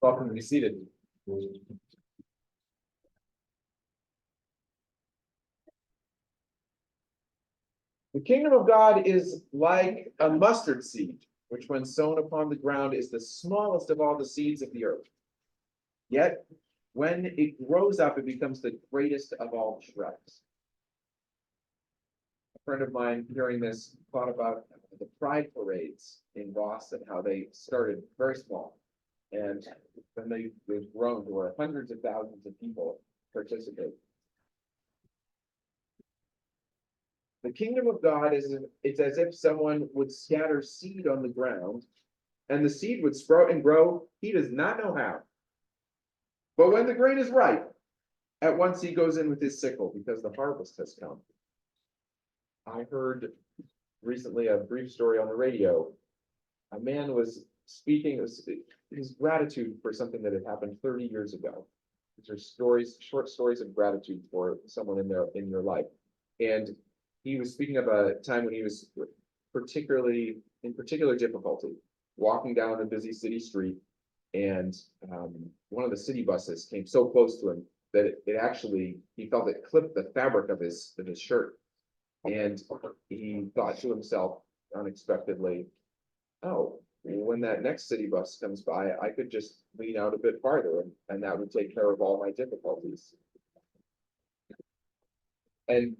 Welcome to be seated. The kingdom of God is like a mustard seed, which when sown upon the ground is the smallest of all the seeds of the earth. Yet, when it grows up, it becomes the greatest of all shrubs. A friend of mine, hearing this, thought about the pride parades in Boston, how they started very small. And then they've grown to where hundreds of thousands of people participate. The kingdom of God it's as if someone would scatter seed on the ground, and the seed would sprout and grow. He does not know how. But when the grain is ripe, at once he goes in with his sickle because the harvest has come. I heard recently a brief story on the radio. A man was speaking his gratitude for something that had happened 30 years ago. These are stories, short stories of gratitude for someone in your life. And he was speaking of a time when he was in particular difficulty, walking down a busy city street, and one of the city buses came so close to him that he felt it clipped the fabric of his shirt. And he thought to himself unexpectedly, oh, when that next city bus comes by, I could just lean out a bit farther and that would take care of all my difficulties. And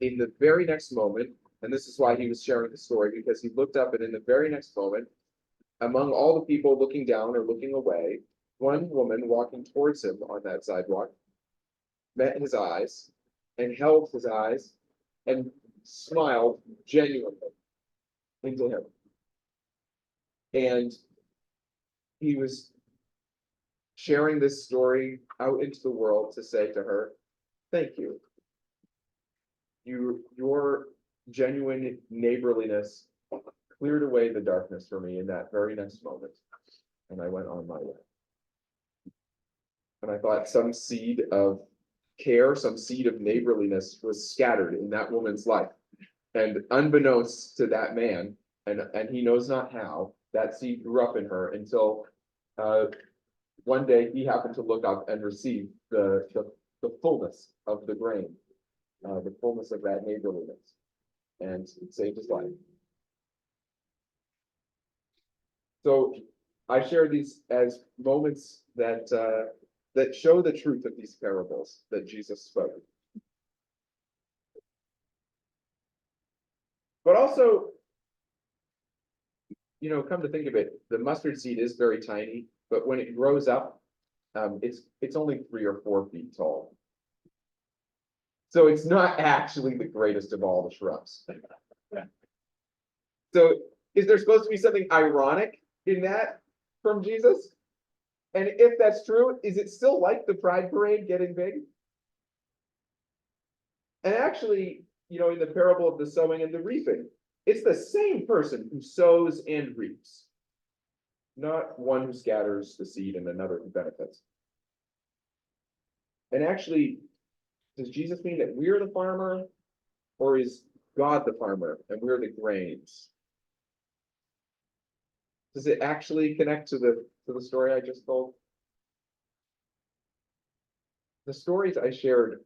in the very next moment, and this is why he was sharing the story, because he looked up and in the very next moment, among all the people looking down or looking away, one woman walking towards him on that sidewalk met his eyes and held his eyes and smiled genuinely into him. And he was sharing this story out into the world to say to her, thank you. Your genuine neighborliness cleared away the darkness for me in that very next moment. And I went on my way. And I thought some seed of care, some seed of neighborliness was scattered in that woman's life. And unbeknownst to that man, and he knows not how, that seed grew up in her until one day he happened to look up and receive the fullness of the grain, the fullness of that neighborliness, and it saved his life. So I share these as moments that show the truth of these parables that Jesus spoke. But also, come to think of it, the mustard seed is very tiny, but when it grows up, it's only 3 or 4 feet tall. So it's not actually the greatest of all the shrubs. So is there supposed to be something ironic in that from Jesus? And if that's true, is it still like the pride parade getting big? And actually, in the parable of the sowing and the reaping, it's the same person who sows and reaps, not one who scatters the seed and another who benefits. And actually, does Jesus mean that we're the farmer, or is God the farmer and we're the grains? Does it actually connect to the story I just told? The stories I shared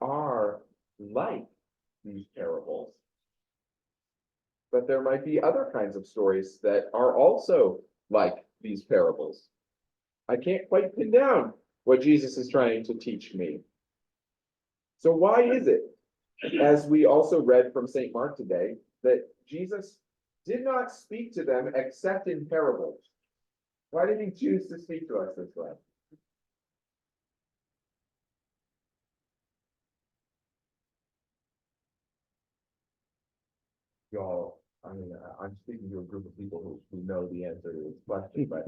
are like these parables. But there might be other kinds of stories that are also like these parables. I can't quite pin down what Jesus is trying to teach me. So why is it, as we also read from St. Mark today, that Jesus did not speak to them except in parables? Why did he choose to speak to us this way? Y'all, I'm speaking to a group of people who know the answer to this question, but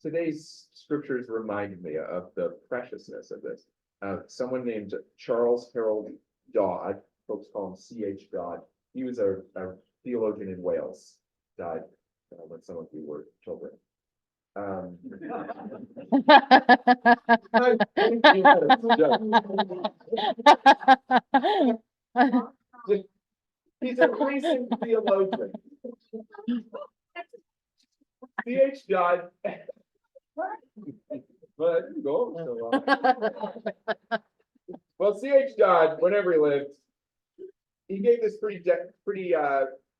today's scriptures remind me of the preciousness of this. Someone named Charles Harold Dodd, folks call him C.H. Dodd. He was a theologian in Wales, died when some of you were children. He's a recent theologian. C.H. Dodd. Well, that didn't go over so well. Well, C.H. Dodd, whenever he lived, he gave this pretty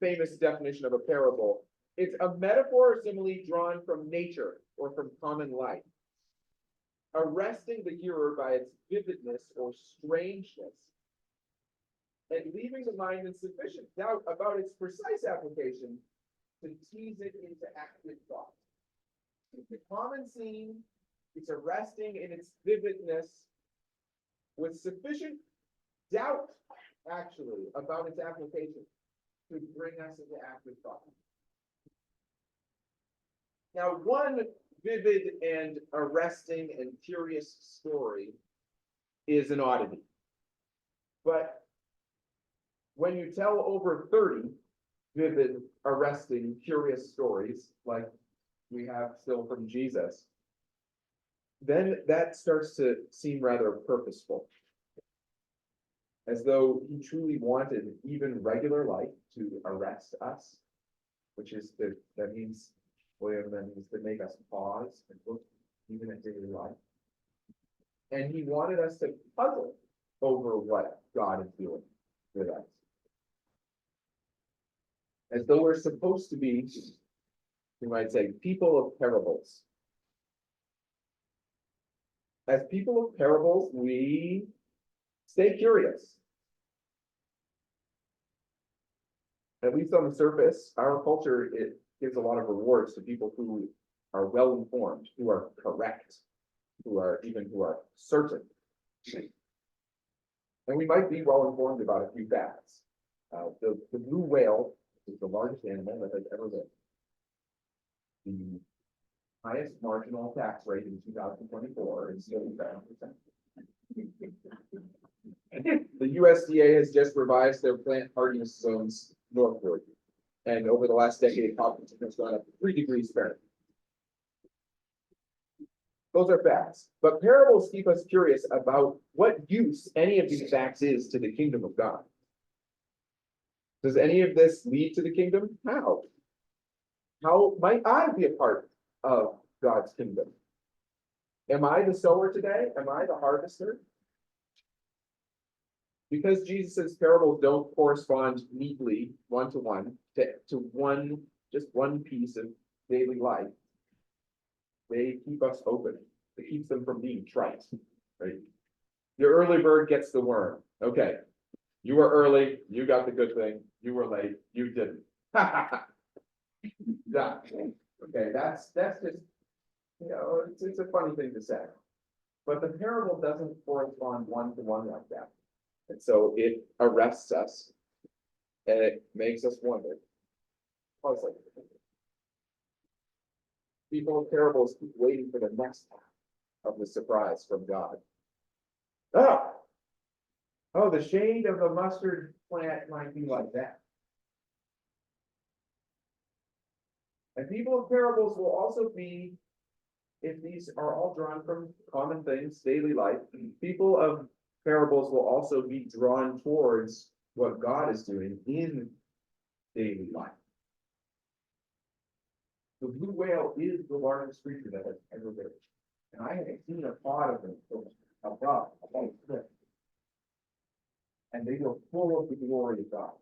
famous definition of a parable. It's a metaphor or simile drawn from nature or from common life, arresting the hearer by its vividness or strangeness, and leaving the mind in sufficient doubt about its precise application to tease it into active thought. It's a common scene, it's arresting in its vividness, with sufficient doubt, actually, about its application to bring us into active thought. Now, one vivid and arresting and curious story is an oddity. But when you tell over 30 vivid, arresting, curious stories, like we have still from Jesus, then that starts to seem rather purposeful. As though he truly wanted even regular life to arrest us, which is that means to make us pause and look even at daily life. And he wanted us to puzzle over what God is doing with us. As though we're supposed to be, you might say, people of parables. As people of parables, we stay curious. At least on the surface, our culture, it gives a lot of rewards to people who are well informed, who are correct, who are certain. And we might be well informed about a few facts. The blue whale is the largest animal that has ever lived. The highest marginal tax rate in 2024 is 37%. The USDA has just revised their plant hardiness zones northward. And over the last decade, Hopkinton has gone up 3 degrees Fahrenheit. Those are facts. But parables keep us curious about what use any of these facts is to the kingdom of God. Does any of this lead to the kingdom? How? How might I be a part of God's kingdom? Am I the sower today? Am I the harvester? Because Jesus' parables don't correspond neatly one-to-one to just one piece of daily life, they keep us open. It keeps them from being trite, right? The early bird gets the worm. Okay, you were early, you got the good thing. You were late, you didn't. Yeah. Okay, that's just, it's a funny thing to say. But the parable doesn't correspond one-to-one like that. And so it arrests us and it makes us wonder. People of parables keep waiting for the next half of the surprise from God. Oh, the shade of the mustard plant might be like that. And people of parables will also be, if these are all drawn from common things, daily life, people of parables will also be drawn towards what God is doing in daily life. The blue whale is the largest creature that has ever lived. And I have seen a pod of them above a cliff. And they were full of the glory of God.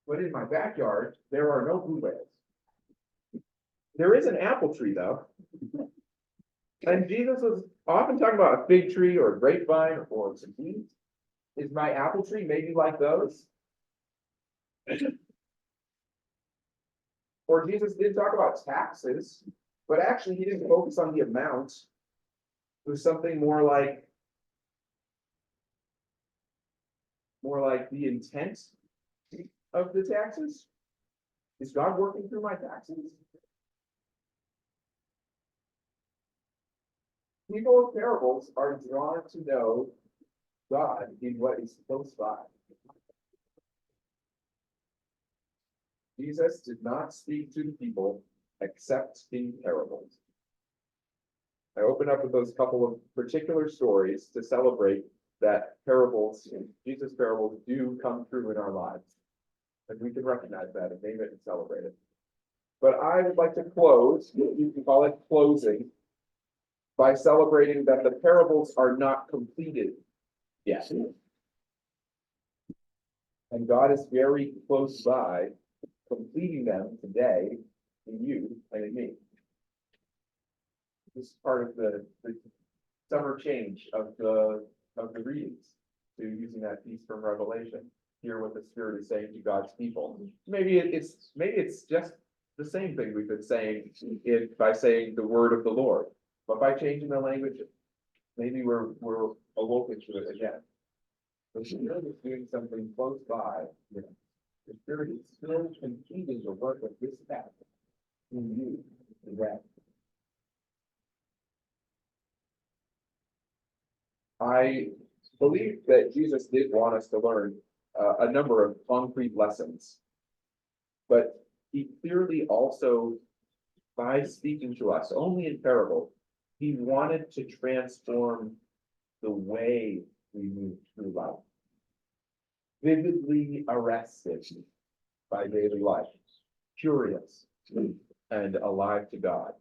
But in my backyard, there are no blue whales. There is an apple tree, though. And Jesus was often talking about a fig tree or a grapevine or some beans. Is my apple tree maybe like those? Or Jesus did talk about taxes, but actually he didn't focus on the amount. It was something more like the intent of the taxes. Is God working through my taxes? People of parables are drawn to know God in what is close by. Jesus did not speak to the people except in parables. I open up with those couple of particular stories to celebrate that parables, Jesus' parables, do come true in our lives. And we can recognize that and name it and celebrate it. But I would like to close, you can call it closing, by celebrating that the parables are not completed yet. And God is very close by, completing them today in you and in me. This is part of the summer change of the readings, to using that piece from Revelation. Hear what the Spirit is saying to God's people. Maybe it's just the same thing we've been saying by saying the word of the Lord, but by changing the language, maybe we're awoken to it again. The Spirit is doing something close by. The Spirit is still completing the work of this path in you and that. I believe that Jesus did want us to learn a number of concrete lessons, but he clearly also, by speaking to us only in parable, he wanted to transform the way we move through life, vividly arrested by daily life, curious and alive to God.